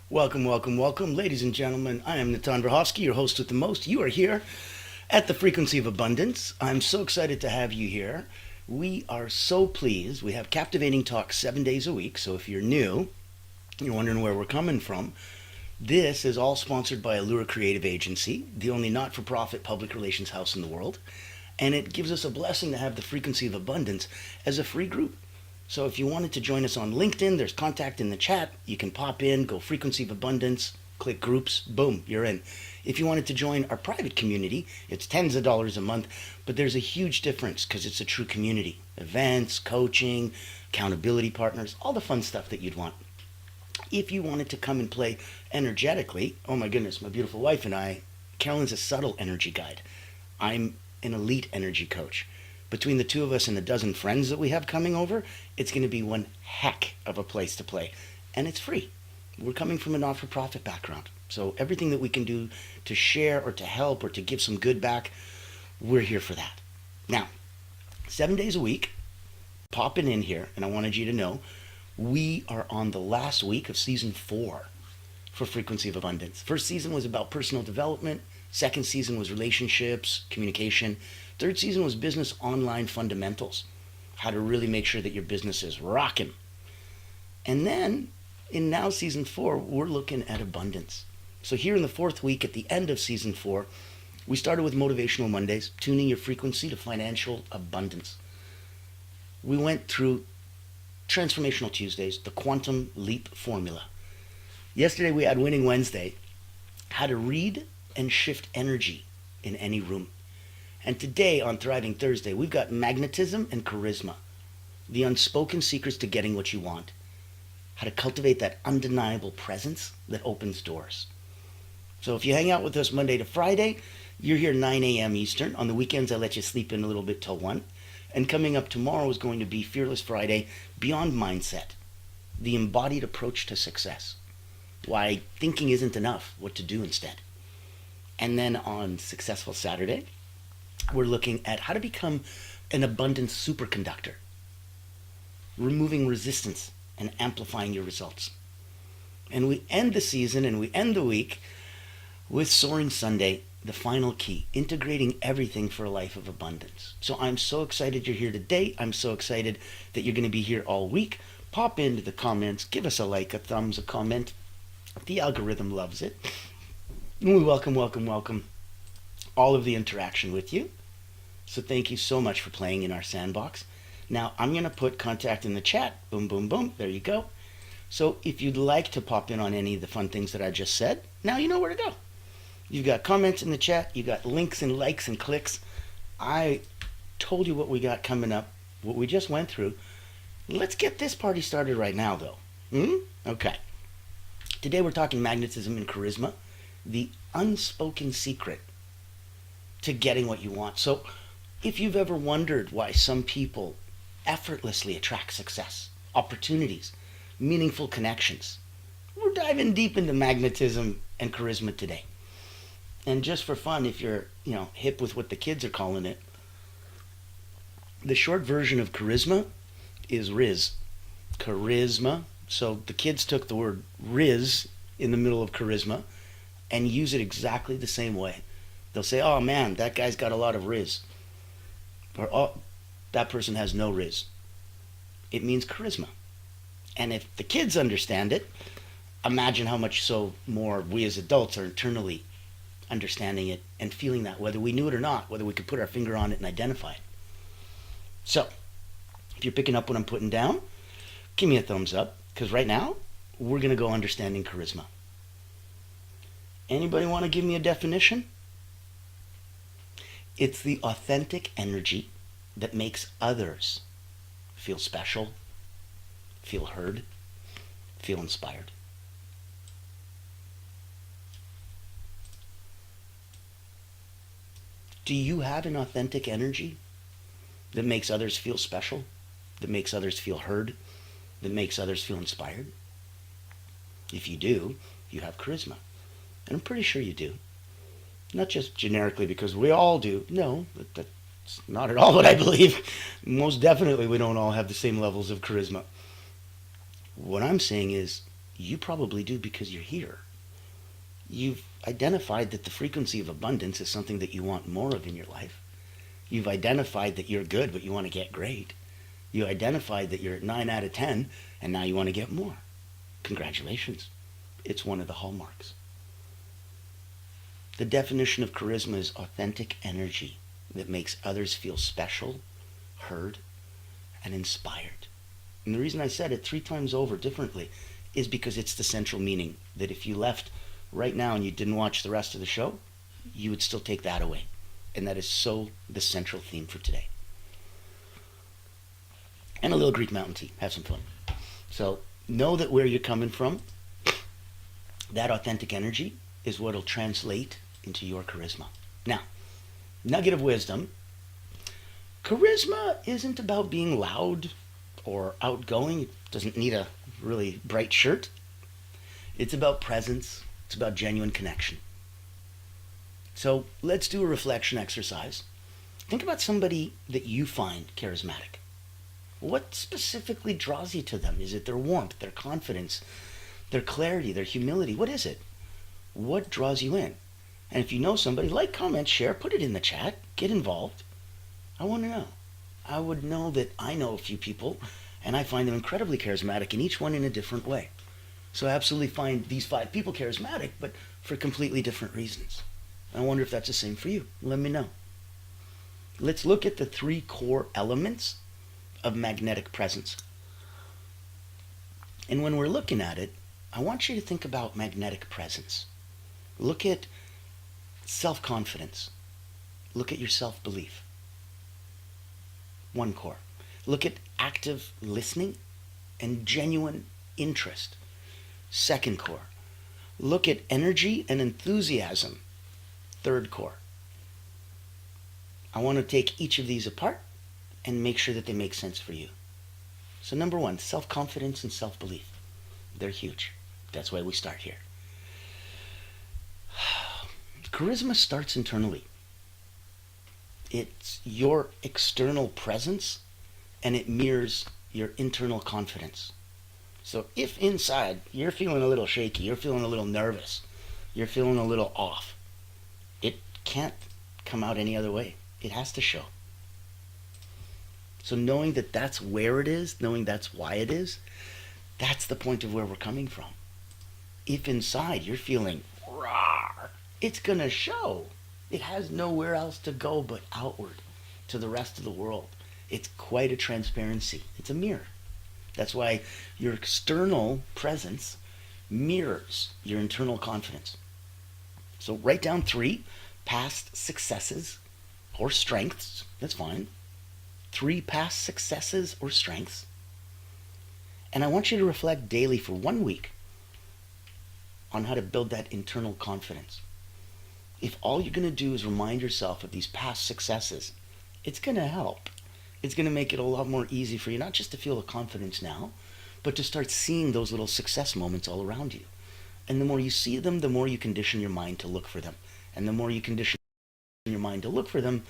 Welcome, welcome, welcome, ladies and gentlemen. I am Natan Verhovsky, your host with the most. You are here at the Frequency of Abundance. I'm so excited to have you here. We are so pleased. We have captivating talks 7 days a week. So if you're new, you're wondering where we're coming from, this is all sponsored by Allure Creative Agency, the only not-for-profit public relations house in the world. And it gives us a blessing to have the Frequency of Abundance as a free group. So if you wanted to join us on LinkedIn, there's contact in the chat. You can pop in, go Frequency of Abundance, click groups, boom, you're in. If you wanted to join our private community, it's tens of dollars a month, but there's a huge difference because it's a true community. Events, coaching, accountability partners, all the fun stuff that you'd want. If you wanted to come and play energetically, oh my goodness, my beautiful wife and I, Carolyn's a subtle energy guide. I'm an elite energy coach. Between the two of us and a dozen friends that we have coming over, it's going to be one heck of a place to play. And it's free. We're coming from a not-for-profit background. So everything that we can do to share or to help or to give some good back, we're here for that. Now, 7 days a week, popping in here, and I wanted you to know, we are on the last week of season 4 for Frequency of Abundance. First season was about personal development. Second season was relationships, communication. Third season was business online fundamentals, how to really make sure that your business is rocking. And then in now season 4, we're looking at abundance. So here in the 4th week at the end of season 4, we started with Motivational Mondays, tuning your frequency to financial abundance. We went through Transformational Tuesdays, the Quantum Leap Formula. Yesterday we had Winning Wednesday, how to read and shift energy in any room. And today on Thriving Thursday, we've got Magnetism and Charisma, the unspoken secrets to getting what you want, how to cultivate that undeniable presence that opens doors. So if you hang out with us Monday to Friday, you're here 9 a.m. Eastern. On the weekends, I let you sleep in a little bit till 1. And coming up tomorrow is going to be Fearless Friday, Beyond Mindset, the embodied approach to success. Why thinking isn't enough, what to do instead. And then on Successful Saturday, we're looking at how to become an abundance superconductor, removing resistance and amplifying your results. And we end the season and we end the week with Soaring Sunday, the final key, integrating everything for a life of abundance. So I'm so excited you're here today. I'm so excited that you're going to be here all week. Pop into the comments, give us a like, a thumbs, a comment. The algorithm loves it. And we welcome all of the interaction with you. So thank you so much for playing in our sandbox. Now I'm going to put contact in the chat. Boom, boom, boom. There you go. So if you'd like to pop in on any of the fun things that I just said, now you know where to go. You've got comments in the chat. You got links and likes and clicks. I told you what we got coming up, what we just went through. Let's get this party started right now, though. Okay. Today we're talking magnetism and charisma, the unspoken secret to getting what you want. So if you've ever wondered why some people effortlessly attract success, opportunities, meaningful connections, we're diving deep into magnetism and charisma today. And just for fun, if you're, hip with what the kids are calling it, the short version of charisma is Riz. Charisma. So the kids took the word Riz in the middle of charisma and use it exactly the same way. They'll say, oh man, that guy's got a lot of Riz. Or, oh, that person has no Riz. It means charisma. And if the kids understand it, imagine how much so more we as adults are internally understanding it and feeling that, whether we knew it or not, whether we could put our finger on it and identify it. So, if you're picking up what I'm putting down, give me a thumbs up, because right now, we're going to go understanding charisma. Anybody want to give me a definition? It's the authentic energy that makes others feel special, feel heard, feel inspired. Do you have an authentic energy that makes others feel special, that makes others feel heard, that makes others feel inspired? If you do, you have charisma. And I'm pretty sure you do. Not just generically because we all do. No, that's not at all what I believe. Most definitely we don't all have the same levels of charisma. What I'm saying is You probably do because you're here. You've identified that the frequency of abundance is something that you want more of in your life. You've identified that you're good, but you want to get great. You identified that you're at 9 out of 10, and now you want to get more. Congratulations. It's one of the hallmarks. The definition of charisma is authentic energy that makes others feel special, heard, and inspired. And the reason I said it 3 times over differently is because it's the central meaning that if you left right now and you didn't watch the rest of the show, you would still take that away. And that is so the central theme for today. And a little Greek mountain tea. Have some fun. So know that where you're coming from, that authentic energy is what will translate into your charisma. Now, nugget of wisdom. Charisma isn't about being loud or outgoing. It doesn't need a really bright shirt. It's about presence. It's about genuine connection. So let's do a reflection exercise. Think about somebody that you find charismatic. What specifically draws you to them? Is it their warmth, their confidence, their clarity, their humility? What is it? What draws you in? And if you know somebody, like, comment, share, put it in the chat, get involved. I want to know. I would know that I know a few people, and I find them incredibly charismatic, and each one in a different way. So I absolutely find these 5 people charismatic, but for completely different reasons. I wonder if that's the same for you. Let me know. Let's look at the 3 core elements of magnetic presence. And when we're looking at it, I want you to think about magnetic presence. Look at self-confidence. Look at your self-belief. 1 core. Look at active listening and genuine interest. 2nd core. Look at energy and enthusiasm. 3rd core. I want to take each of these apart and make sure that they make sense for you. So number 1, self-confidence and self-belief. They're huge. That's why we start here. Charisma starts internally. It's your external presence, and it mirrors your internal confidence. So if inside you're feeling a little shaky, you're feeling a little nervous, you're feeling a little off, it can't come out any other way. It has to show. So knowing that that's where it is, knowing that's why it is, that's the point of where we're coming from. If inside you're feeling rawr, it's going to show. It has nowhere else to go but outward to the rest of the world. It's quite a transparency. It's a mirror. That's why your external presence mirrors your internal confidence. So write down 3 past successes or strengths. That's fine. 3 past successes or strengths. And I want you to reflect daily for 1 week on how to build that internal confidence. If all you're going to do is remind yourself of these past successes, it's going to help. It's going to make it a lot more easy for you, not just to feel the confidence now, but to start seeing those little success moments all around you. And the more you see them, the more you condition your mind to look for them. And the more you condition your mind to look for them,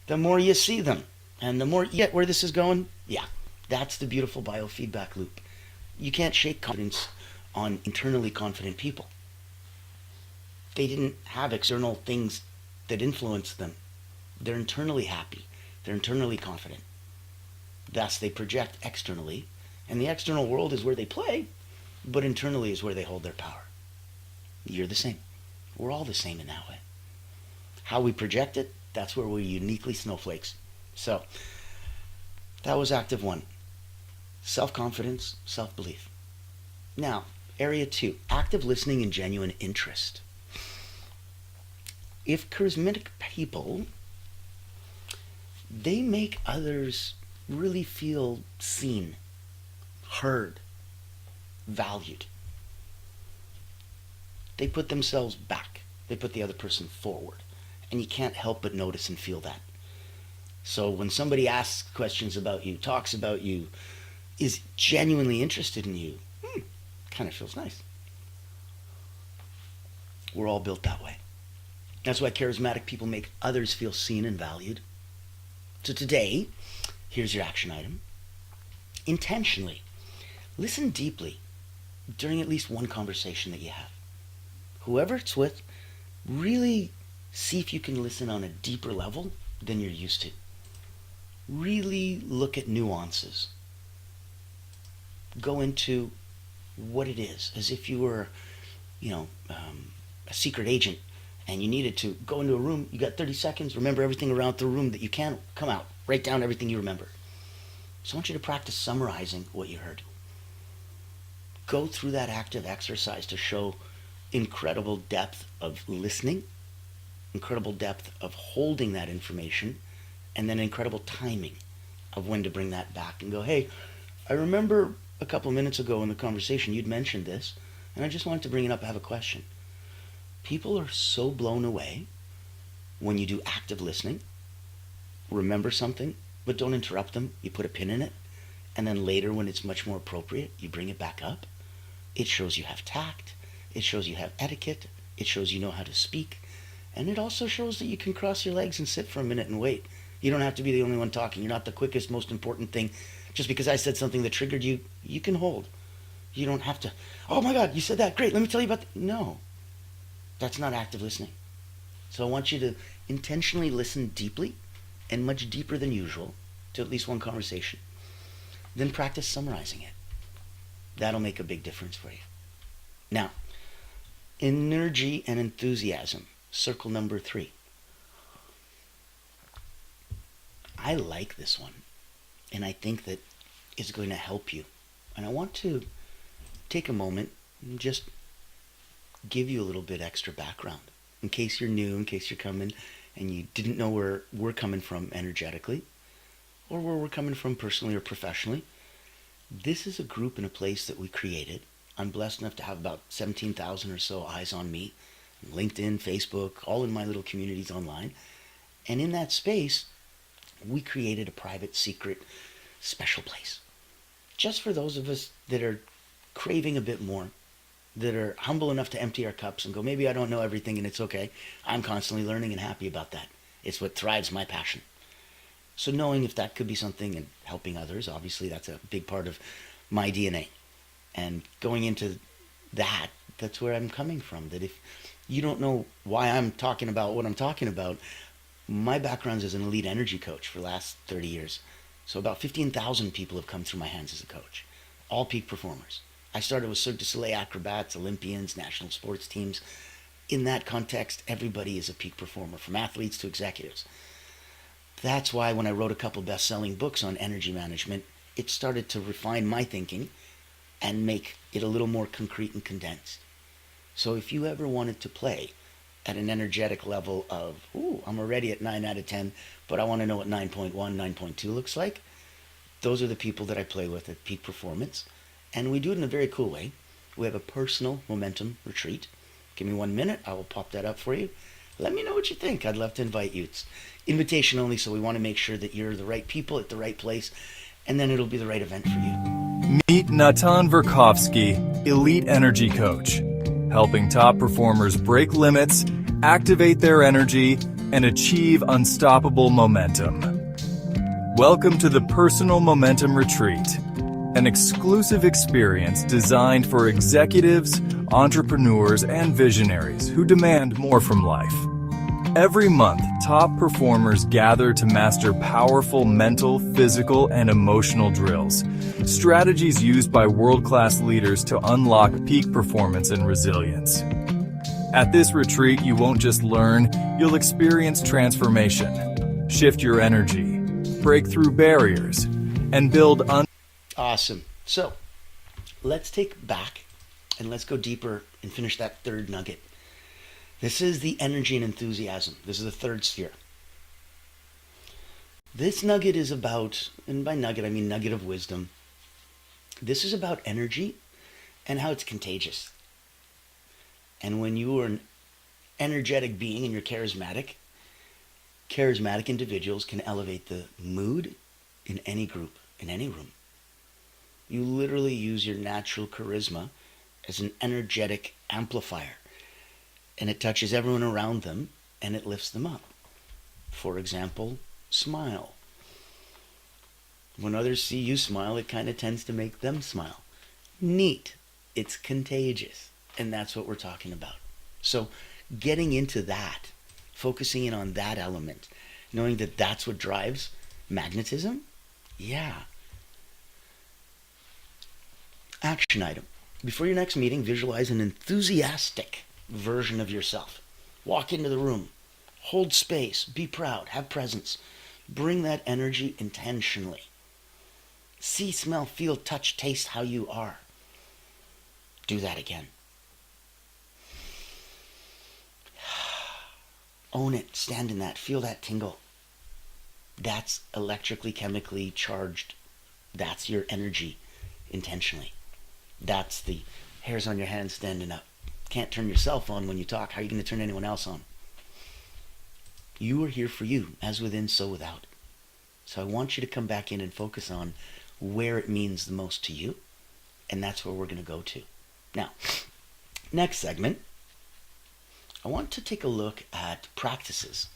the more you see them. And the more you get where this is going, yeah, that's the beautiful biofeedback loop. You can't shake confidence on internally confident people. They didn't have external things that influenced them. They're internally happy. They're internally confident. Thus, they project externally, and the external world is where they play, but internally is where they hold their power. You're the same. We're all the same in that way. How we project it, that's where we're uniquely snowflakes. So, that was active 1. Self-confidence, self-belief. Now, area 2, active listening and genuine interest. If charismatic people, they make others really feel seen, heard, valued. They put themselves back. They put the other person forward. And you can't help but notice and feel that. So when somebody asks questions about you, talks about you, is genuinely interested in you, kind of feels nice. We're all built that way. That's why charismatic people make others feel seen and valued. So today, here's your action item. Intentionally, listen deeply during at least one conversation that you have. Whoever it's with, really see if you can listen on a deeper level than you're used to. Really look at nuances. Go into what it is, as if you were, a secret agent and you needed to go into a room. You got 30 seconds, remember everything around the room that you can. Come out, write down everything you remember. So I want you to practice summarizing what you heard. Go through that active exercise to show incredible depth of listening, incredible depth of holding that information, and then incredible timing of when to bring that back and go, hey, I remember a couple of minutes ago in the conversation you'd mentioned this, and I just wanted to bring it up. I have a question. People are so blown away when you do active listening. Remember something, but don't interrupt them. You put a pin in it, and then later when it's much more appropriate, you bring it back up. It shows you have tact. It shows you have etiquette. It shows you know how to speak. And it also shows that you can cross your legs and sit for a minute and wait. You don't have to be the only one talking. You're not the quickest, most important thing. Just because I said something that triggered you, you can hold. You don't have to, oh my God, you said that, great, let me tell you about that. No, that's not active listening. So I want you to intentionally listen deeply and much deeper than usual to at least one conversation. Then practice summarizing it. That'll make a big difference for you. Now, energy and enthusiasm, circle number 3. I like this one, and I think that it's going to help you. And I want to take a moment and just give you a little bit extra background in case you're new, in case you're coming and you didn't know where we're coming from energetically or where we're coming from personally or professionally. This is a group and a place that we created. I'm blessed enough to have about 17,000 or so eyes on me, LinkedIn, Facebook, all in my little communities online. And in that space, we created a private, secret, special place. Just for those of us that are craving a bit more, that are humble enough to empty our cups and go, maybe I don't know everything and it's okay. I'm constantly learning and happy about that. It's what thrives my passion. So knowing if that could be something and helping others, obviously that's a big part of my DNA. And going into that, that's where I'm coming from. That if you don't know why I'm talking about what I'm talking about, my background is as an elite energy coach for the last 30 years. So about 15,000 people have come through my hands as a coach, all peak performers. I started with Cirque du Soleil acrobats, Olympians, national sports teams. In that context, everybody is a peak performer, from athletes to executives. That's why when I wrote a couple best-selling books on energy management, it started to refine my thinking and make it a little more concrete and condensed. So if you ever wanted to play at an energetic level of, I'm already at 9 out of 10, but I want to know what 9.1, 9.2 looks like, those are the people that I play with at peak performance. And we do it in a very cool way. We have a personal momentum retreat. Give me 1 minute, I will pop that up for you. Let me know what you think. I'd love to invite you. It's invitation only, so we want to make sure that you're the right people at the right place, and then it'll be the right event for you. Meet Natan Verkovsky, Elite Energy Coach, helping top performers break limits, activate their energy, and achieve unstoppable momentum. Welcome to the Personal Momentum Retreat, an exclusive experience designed for executives, entrepreneurs, and visionaries who demand more from life. Every month, top performers gather to master powerful mental, physical, and emotional drills, strategies used by world-class leaders to unlock peak performance and resilience. At this retreat, you won't just learn, you'll experience transformation, shift your energy, break through barriers, and build Awesome. So, let's take back and let's go deeper and finish that third nugget. This is the energy and enthusiasm. This is the third sphere. This nugget is about, and by nugget I mean nugget of wisdom. This is about energy and how it's contagious. And when you are an energetic being and you're charismatic individuals can elevate the mood in any group, in any room. You literally use your natural charisma as an energetic amplifier. And it touches everyone around them and it lifts them up. For example, smile. When others see you smile, it kind of tends to make them smile. Neat. It's contagious. And that's what we're talking about. So getting into that, focusing in on that element, knowing that that's what drives magnetism, yeah. Action item. Before your next meeting, visualize an enthusiastic version of yourself. Walk into the room, hold space, be proud, have presence. Bring that energy intentionally. See, smell, feel, touch, taste how you are. Do that again. Own it, stand in that, feel that tingle. That's electrically, chemically charged. That's your energy intentionally. That's the hairs on your hands standing up. Can't turn yourself on when you talk. How are you going to turn anyone else on? You are here for you, as within, so without. So I want you to come back in and focus on where it means the most to you, and that's where we're going to go to. Now, next segment, I want to take a look at practices.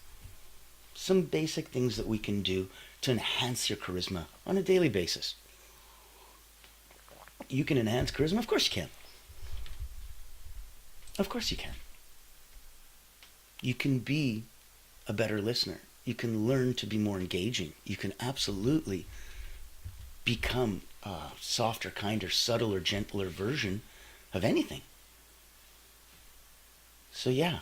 Some basic things that we can do to enhance your charisma on a daily basis. You can enhance charisma? Of course you can. Of course you can. You can be a better listener. You can learn to be more engaging. You can absolutely become a softer, kinder, subtler, gentler version of anything. So yeah,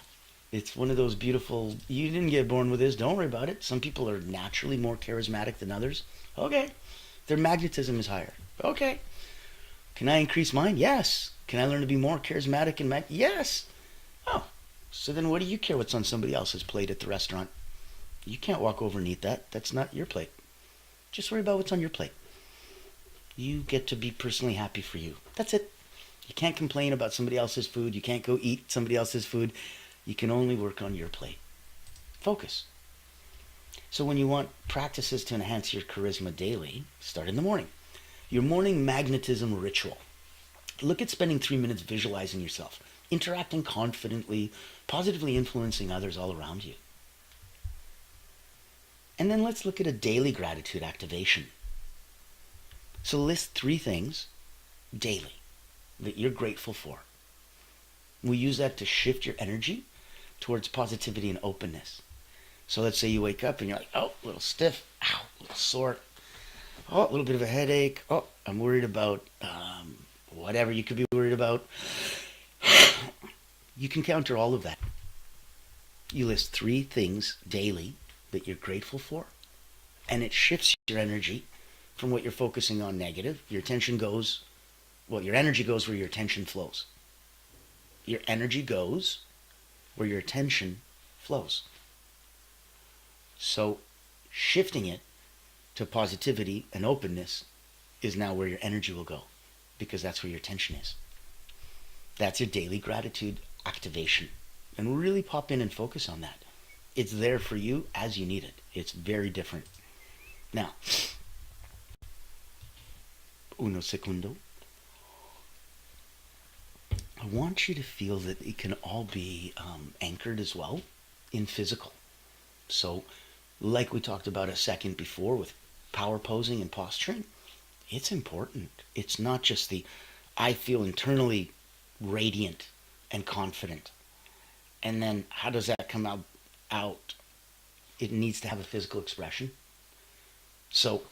it's one of those beautiful, you didn't get born with this, don't worry about it. Some people are naturally more charismatic than others. Okay. Their magnetism is higher. Okay. Can I increase mine? Yes. Can I learn to be more charismatic and yes. Oh, so then what do you care what's on somebody else's plate at the restaurant? You can't walk over and eat that. That's not your plate. Just worry about what's on your plate. You get to be personally happy for you. That's it. You can't complain about somebody else's food. You can't go eat somebody else's food. You can only work on your plate. Focus. So when you want practices to enhance your charisma daily, start in the morning. Your morning magnetism ritual. Look at spending 3 minutes visualizing yourself, interacting confidently, positively influencing others all around you. And then let's look at a daily gratitude activation. So list 3 things daily that you're grateful for. We use that to shift your energy towards positivity and openness. So let's say you wake up and you're like, oh, a little stiff, ow, a little sore, oh, a little bit of a headache, oh, I'm worried about whatever you could be worried about. You can counter all of that. You list 3 things daily that you're grateful for, and it shifts your energy from what you're focusing on negative. Your attention goes, well, your energy goes where your attention flows. Your energy goes where your attention flows. So shifting it to positivity and openness is now where your energy will go, because that's where your attention is. That's your daily gratitude activation. And really pop in and focus on that. It's there for you as you need it. It's very different. Now, uno segundo. I want you to feel that it can all be anchored as well in physical. So, like we talked about a second before with power posing and posturing, it's important. It's not just the, I feel internally radiant and confident. And then how does that come out? It needs to have a physical expression. So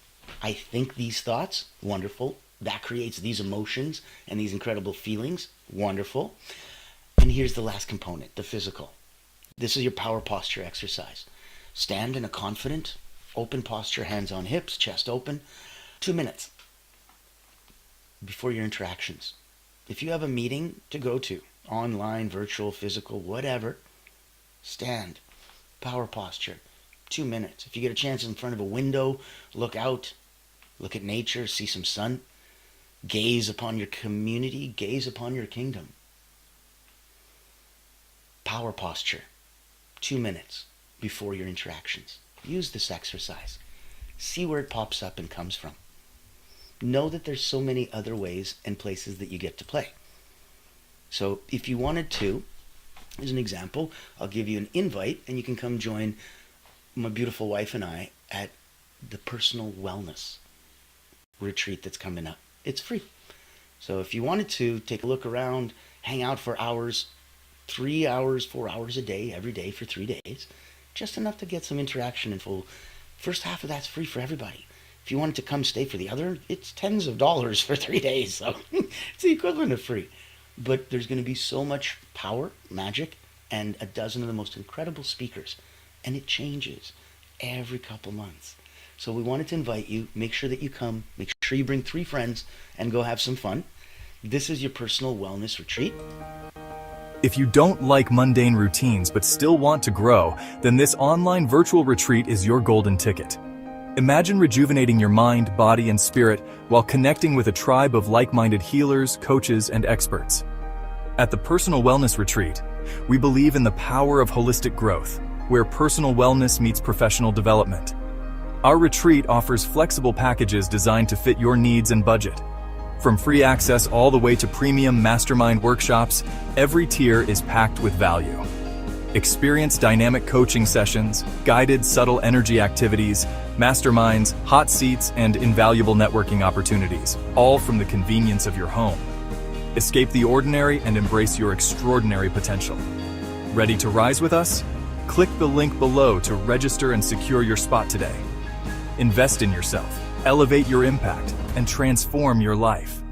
I think these thoughts, wonderful. That creates these emotions and these incredible feelings, wonderful. And here's the last component, the physical. This is your power posture exercise. Stand in a confident, open posture, hands on hips, chest open, 2 minutes before your interactions. If you have a meeting to go to, online, virtual, physical, whatever, stand, power posture, 2 minutes. If you get a chance in front of a window, look out, look at nature, see some sun, gaze upon your community, gaze upon your kingdom. Power posture, 2 minutes before your interactions. Use this exercise. See where it pops up and comes from. Know that there's so many other ways and places that you get to play. So if you wanted to, as an example, I'll give you an invite and you can come join my beautiful wife and I at the personal wellness retreat that's coming up. It's free. So if you wanted to take a look around, hang out for hours, 3 hours, 4 hours a day, every day for 3 days, just enough to get some interaction and full. First half of that's free for everybody. If you wanted to come stay for the other, it's tens of dollars for 3 days. So it's the equivalent of free. But there's going to be so much power, magic, and a dozen of the most incredible speakers. And it changes every couple months. So we wanted to invite you, make sure that you come, make sure you bring 3 friends and go have some fun. This is your personal wellness retreat. If you don't like mundane routines but still want to grow, then this online virtual retreat is your golden ticket. Imagine rejuvenating your mind, body, and spirit while connecting with a tribe of like-minded healers, coaches, and experts. At the Personal Wellness Retreat, we believe in the power of holistic growth, where personal wellness meets professional development. Our retreat offers flexible packages designed to fit your needs and budget. From free access all the way to premium mastermind workshops, every tier is packed with value. Experience dynamic coaching sessions, guided subtle energy activities, masterminds, hot seats, and invaluable networking opportunities, all from the convenience of your home. Escape the ordinary and embrace your extraordinary potential. Ready to rise with us? Click the link below to register and secure your spot today. Invest in yourself, elevate your impact, and transform your life.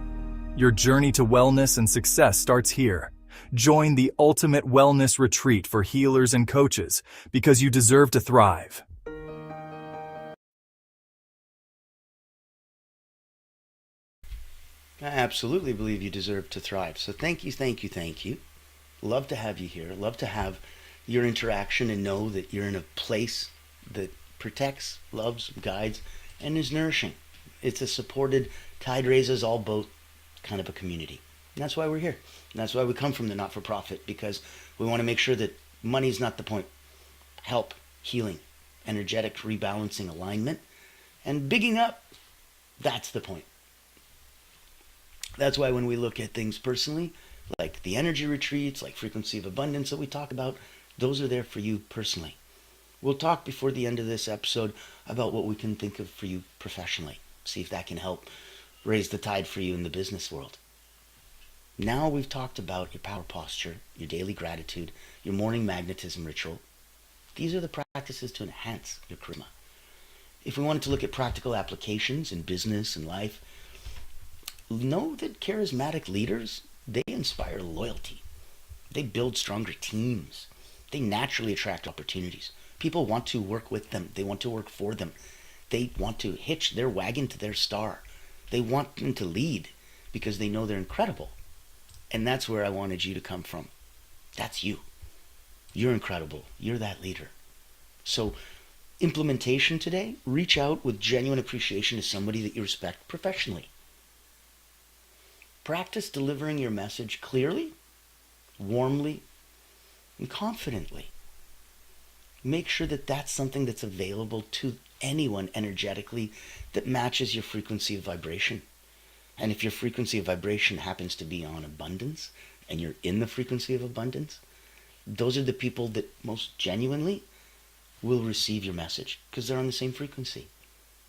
Your journey to wellness and success starts here. Join the ultimate wellness retreat for healers and coaches because you deserve to thrive. I absolutely believe you deserve to thrive. So thank you, thank you, thank you. Love to have you here. Love to have your interaction and know that you're in a place that protects, loves, guides, and is nourishing. It's a supported, tide raises all boat kind of a community. And that's why we're here. And that's why we come from the not-for-profit, because we want to make sure that money's not the point. Help, healing, energetic rebalancing, alignment, and bigging up, that's the point. That's why when we look at things personally, like the energy retreats, like frequency of abundance that we talk about, those are there for you personally. We'll talk before the end of this episode about what we can think of for you professionally. See if that can help raise the tide for you in the business world. Now we've talked about your power posture, your daily gratitude, your morning magnetism ritual. These are the practices to enhance your charisma. If we wanted to look at practical applications in business and life, know that charismatic leaders, they inspire loyalty. They build stronger teams. They naturally attract opportunities. People want to work with them. They want to work for them. They want to hitch their wagon to their star. They want them to lead because they know they're incredible. And that's where I wanted you to come from. That's you. You're incredible. You're that leader. So implementation today, reach out with genuine appreciation to somebody that you respect professionally. Practice delivering your message clearly, warmly, and confidently. Make sure that that's something that's available to anyone energetically that matches your frequency of vibration. And if your frequency of vibration happens to be on abundance, and you're in the frequency of abundance, those are the people that most genuinely will receive your message because they're on the same frequency.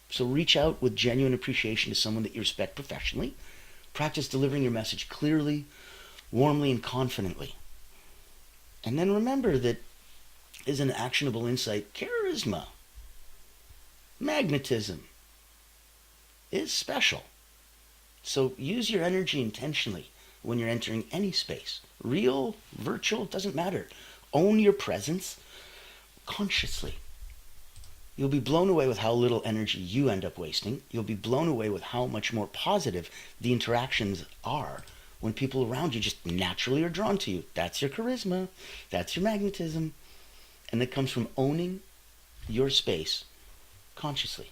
So reach out with genuine appreciation to someone that you respect professionally. Practice delivering your message clearly, warmly, and confidently. And then remember that is an actionable insight. Charisma, magnetism is special. So use your energy intentionally when you're entering any space. Real, virtual, doesn't matter. Own your presence consciously. You'll be blown away with how little energy you end up wasting. You'll be blown away with how much more positive the interactions are when people around you just naturally are drawn to you. That's your charisma. That's your magnetism. And that comes from owning your space consciously.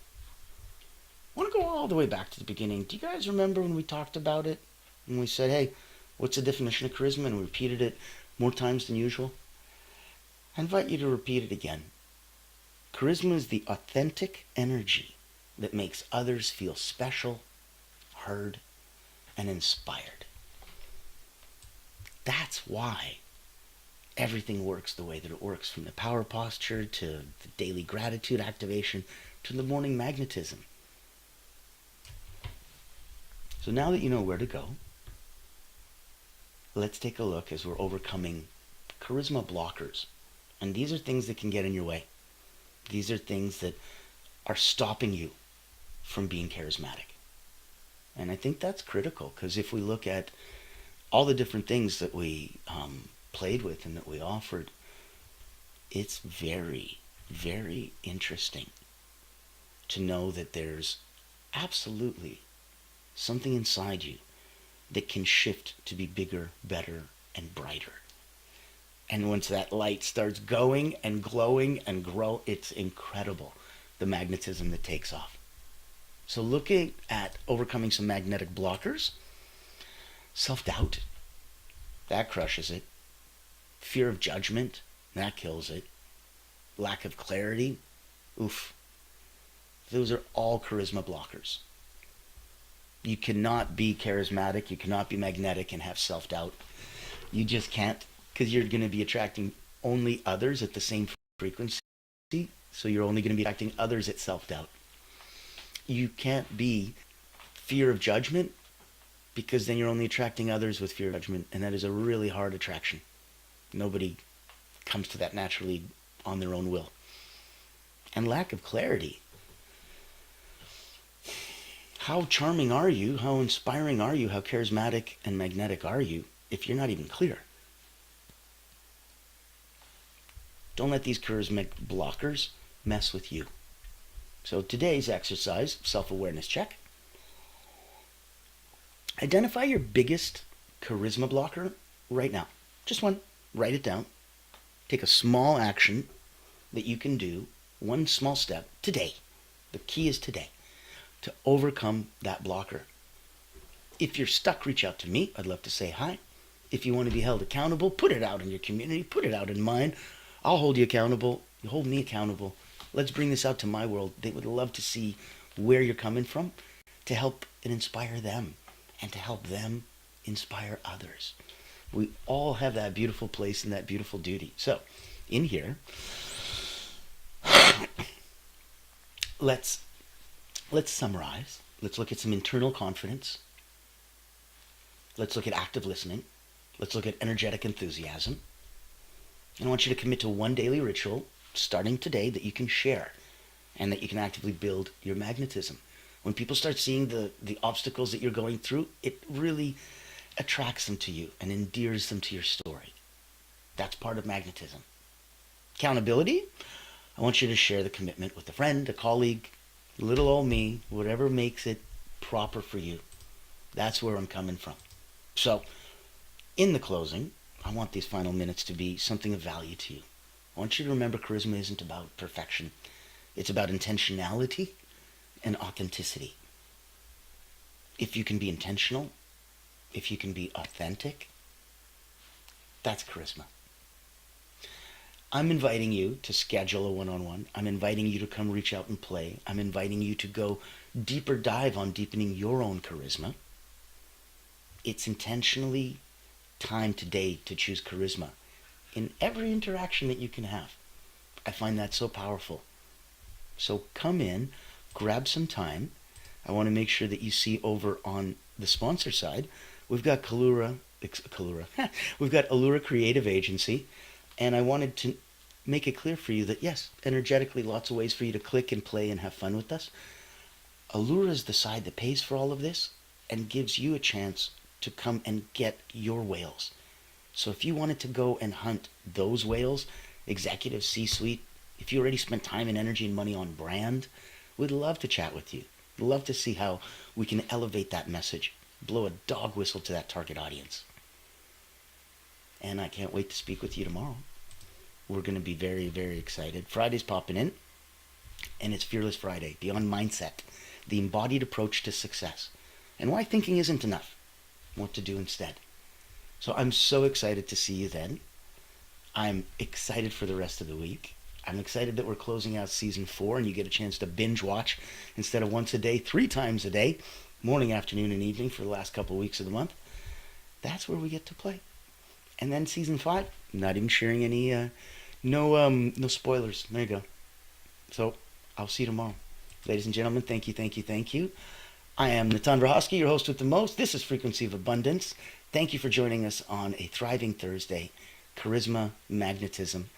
I want to go all the way back to the beginning. Do you guys remember when we talked about it? When we said, hey, what's the definition of charisma? And we repeated it more times than usual. I invite you to repeat it again. Charisma is the authentic energy that makes others feel special, heard, and inspired. That's why everything works the way that it works, from the power posture to the daily gratitude activation to the morning magnetism. So now that you know where to go, let's take a look as we're overcoming charisma blockers. And these are things that can get in your way. These are things that are stopping you from being charismatic. And I think that's critical, because if we look at all the different things that we played with and that we offered, it's very, very interesting to know that there's absolutely something inside you that can shift to be bigger, better, and brighter. And once that light starts going and glowing and grow, it's incredible, the magnetism that takes off. So looking at overcoming some magnetic blockers, self-doubt, that crushes it. Fear of judgment, that kills it. Lack of clarity, oof. Those are all charisma blockers. You cannot be charismatic, you cannot be magnetic and have self-doubt. You just can't, because you're going to be attracting only others at the same frequency. So you're only going to be attracting others at self-doubt. You can't be fear of judgment, because then you're only attracting others with fear of judgment, and that is a really hard attraction. Nobody comes to that naturally on their own will. And lack of clarity. How charming are you? How inspiring are you? How charismatic and magnetic are you if you're not even clear? Don't let these charismatic blockers mess with you. So today's exercise, self-awareness check. Identify your biggest charisma blocker right now. Just one. Write it down. Take a small action that you can do, one small step today. The key is today, to overcome that blocker. If you're stuck, reach out to me. I'd love to say hi. If you want to be held accountable, put it out in your community, put it out in mine. I'll hold you accountable. You hold me accountable. Let's bring this out to my world. They would love to see where you're coming from, to help and inspire them, and to help them inspire others. We all have that beautiful place and that beautiful duty. So, in here, let's summarize. Let's look at some internal confidence. Let's look at active listening. Let's look at energetic enthusiasm. And I want you to commit to one daily ritual starting today that you can share and that you can actively build your magnetism. When people start seeing the obstacles that you're going through, it really attracts them to you and endears them to your story. That's part of magnetism. Accountability, I want you to share the commitment with a friend, a colleague, little old me, whatever makes it proper for you. That's where I'm coming from. So, in the closing, I want these final minutes to be something of value to you. I want you to remember charisma isn't about perfection. It's about intentionality and authenticity. If you can be intentional, if you can be authentic, that's charisma. I'm inviting you to schedule a one-on-one. I'm inviting you to come reach out and play. I'm inviting you to go deeper dive on deepening your own charisma. It's intentionally time today to choose charisma in every interaction that you can have. I find that so powerful. So come in, grab some time. I want to make sure that you see over on the sponsor side, we've got we've got Allura Creative Agency, and I wanted to make it clear for you that yes, energetically, lots of ways for you to click and play and have fun with us. Allura is the side that pays for all of this and gives you a chance to come and get your whales. So if you wanted to go and hunt those whales, executive C-suite, if you already spent time and energy and money on brand, we'd love to chat with you. We'd love to see how we can elevate that message, blow a dog whistle to that target audience. And I can't wait to speak with you tomorrow. We're going to be very, very excited. Friday's popping in, and it's Fearless Friday, Beyond Mindset, the embodied approach to success, and why thinking isn't enough, what to do instead. So I'm so excited to see you then. I'm excited for the rest of the week. I'm excited that we're closing out season 4 and you get a chance to binge watch instead of once a day, 3 times a day, morning, afternoon, and evening for the last couple of weeks of the month. That's where we get to play. And then season 5, not even sharing any, no spoilers. There you go. So I'll see you tomorrow. Ladies and gentlemen, thank you, thank you, thank you. I am Natan Verhosky, your host with the most. This is Frequency of Abundance. Thank you for joining us on a thriving Thursday. Charisma, magnetism.